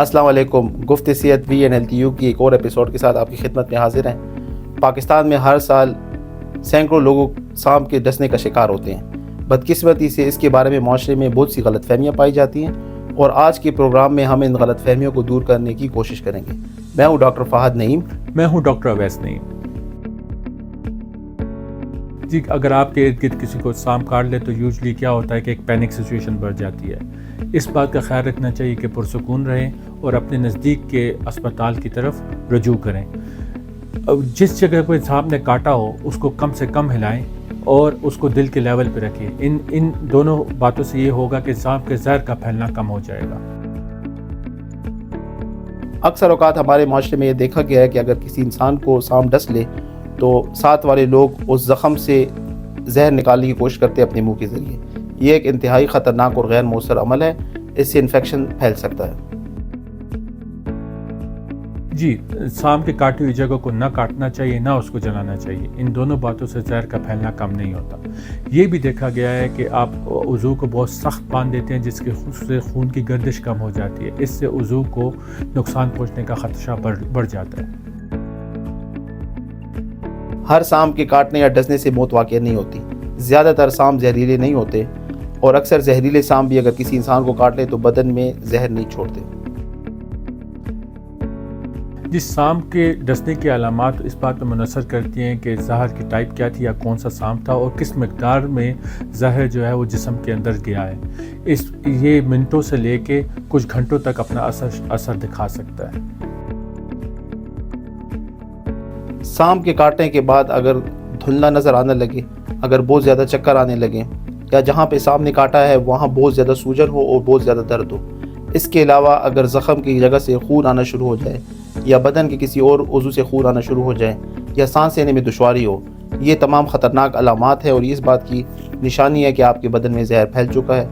अस्सलाम वालेकुम। गुफ्त सेहत VNLTU की एक और एपिसोड के साथ आपकी खिदमत में हाजिर हैं। पाकिस्तान में हर साल सैकड़ों लोग सांप के डसने का शिकार होते हैं। बदकिस्मती से इसके बारे में माशरे में बहुत सी गलतफहमियाँ पाई जाती हैं और आज के प्रोग्राम में हम इन गलतफहमियों को दूर करने की कोशिश करेंगे। मैं हूँ डॉक्टर फ़हद नईम। मैं हूँ डॉक्टर अवैस नईम। जी, अगर आपके इर्द गिर्द किसी को सांप काट ले तो यूजली क्या होता है कि एक पैनिक सिचुएशन बढ़ जाती है। इस बात का ख्याल रखना चाहिए कि पुरसुकून रहें और अपने नज़दीक के अस्पताल की तरफ रुजू करें। जिस जगह पर सांप ने काटा हो उसको कम से कम हिलाएं और उसको दिल के लेवल पे रखें। इन दोनों बातों से ये होगा कि सांप के जहर का फैलना कम हो जाएगा। अक्सर औकात हमारे माशरे में ये देखा गया है कि अगर किसी इंसान को सांप डस ले तो साथ वाले लोग उस ज़ख़म से जहर निकालने की कोशिश करते हैं अपने मुंह के ज़रिए। ये एक इंतहाई ख़तरनाक और गैर मौसर अमल है। इससे इन्फेक्शन फैल सकता है। जी, सांप के काटी हुई जगह को ना काटना चाहिए, ना उसको जलाना चाहिए। इन दोनों बातों से जहर का फैलना कम नहीं होता। ये भी देखा गया है कि आप उज़ू को बहुत सख्त बांध देते हैं जिससे खून की गर्दिश कम हो जाती है। इससे उज़ू को नुकसान पहुँचने का ख़दशा बढ़ जाता है। हर सांप के काटने या डसने से मौत वाक़ई नहीं होती। ज़्यादातर सांप जहरीले नहीं होते और अक्सर जहरीले सांप भी अगर किसी इंसान को काट ले तो बदन में जहर नहीं छोड़ते। जिस सांप के डसने की अलामात इस बात पर मुनसर करती हैं कि जहर की टाइप क्या थी या कौन सा सांप था और किस मकदार में जहर जो है वो जिस्म के अंदर गया है। ये मिनटों से लेके कुछ घंटों तक अपना असर दिखा सकता है। सांप के काटने के बाद अगर धुंधला नज़र आने लगे, अगर बहुत ज़्यादा चक्कर आने लगे या जहाँ पे सांप ने काटा है वहाँ बहुत ज़्यादा सूजन हो और बहुत ज़्यादा दर्द हो। इसके अलावा अगर ज़ख़म की जगह से खून आना शुरू हो जाए या बदन के किसी और उज़ू से खून आना शुरू हो जाए या सांस लेने में दुश्वारी हो, ये तमाम ख़तरनाक अलामात है और इस बात की निशानी है कि आपके बदन में जहर फैल चुका है।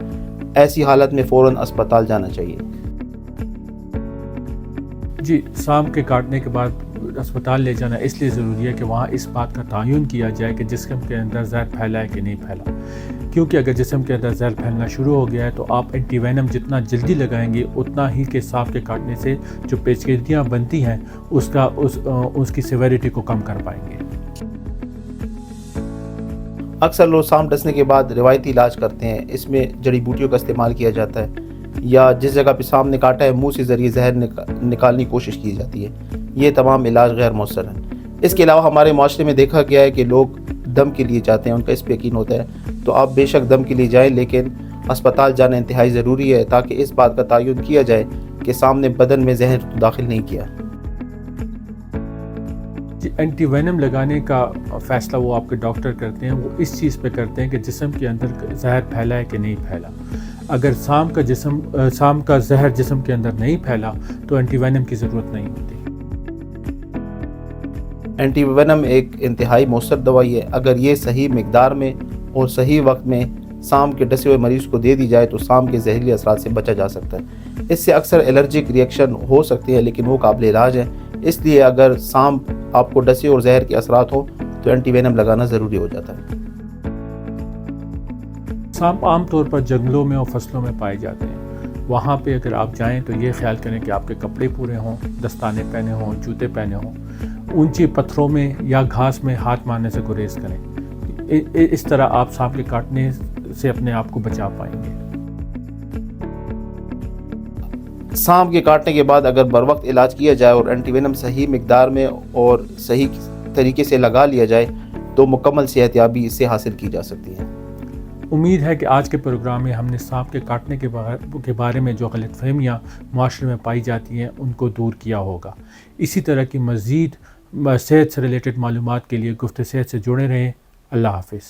ऐसी हालत में फ़ौरन अस्पताल जाना चाहिए। जी, सांप के काटने के बाद अस्पताल ले जाना इसलिए ज़रूरी है कि वहाँ इस बात का तयन किया जाए कि जिस्म के अंदर जहर फैला है कि नहीं फैला। क्योंकि अगर जिस्म के अंदर जहर फैलना शुरू हो गया है तो आप एंटीवेनम जितना जल्दी लगाएंगे उतना ही के सांप के काटने से जो पेचीदगियाँ बनती हैं उसकी सिवियरिटी को कम कर पाएंगे। अक्सर लोग सांप डसने के बाद रिवायती इलाज करते हैं। इसमें जड़ी बूटियों का इस्तेमाल किया जाता है या जिस जगह पे सांप ने काटा है मुंह से ज़रिए जहर निकालने की कोशिश की जाती है। ये तमाम इलाज गैर मौसर हैं। इसके अलावा हमारे माशरे में देखा गया है कि लोग दम के लिए जाते हैं, उनका इस पर यकीन होता है। तो आप बेशक दम के लिए जाएं, लेकिन अस्पताल जाना इंतहाई ज़रूरी है ताकि इस बात का तयन किया जाए कि सामने बदन में जहर दाखिल नहीं किया। एंटीवेनम लगाने का फ़ैसला वो आपके डॉक्टर करते हैं। वो इस चीज़ पे करते हैं कि जिस्म के अंदर जहर फैला है कि नहीं फैला। अगर सांप का जहर जिस्म के अंदर नहीं फैला तो एंटीवेनम की ज़रूरत नहीं होती। एंटीवेनम एक इंतहाई मौसर दवाई है। अगर ये सही मकदार में और सही वक्त में सांप के डसे हुए मरीज़ को दे दी जाए तो सांप के जहरीले असरात से बचा जा सकता है। इससे अक्सर एलर्जिक रिएक्शन हो सकती है लेकिन वो काबिल इलाज है। इसलिए अगर सांप आपको डसे और जहर के असरात हो तो एंटीवेनम लगाना ज़रूरी हो जाता है। सांप आमतौर पर जंगलों में और फसलों में पाए जाते हैं। वहाँ पे अगर आप जाएं तो ये ख्याल करें कि आपके कपड़े पूरे हों, दस्ताने पहने हों, जूते पहने हों। ऊंची पत्थरों में या घास में हाथ मारने से गुरेज करें। इस तरह आप सांप के काटने से अपने आप को बचा पाएंगे। सांप के काटने के बाद अगर बर वक्त इलाज किया जाए और एंटीवेनम सही मकदार में और सही तरीके से लगा लिया जाए तो मुकम्मल सेहतयाबी इससे हासिल की जा सकती है। उम्मीद है कि आज के प्रोग्राम में हमने सांप के काटने के बारे में जो गलतफहमियाँ माशरे में पाई जाती हैं उनको दूर किया होगा। इसी तरह की मज़ीद सेहत से रिलेटेड मालूमात के लिए गुफ्त सेहत से जुड़े रहें। अल्लाह हाफ़िज़।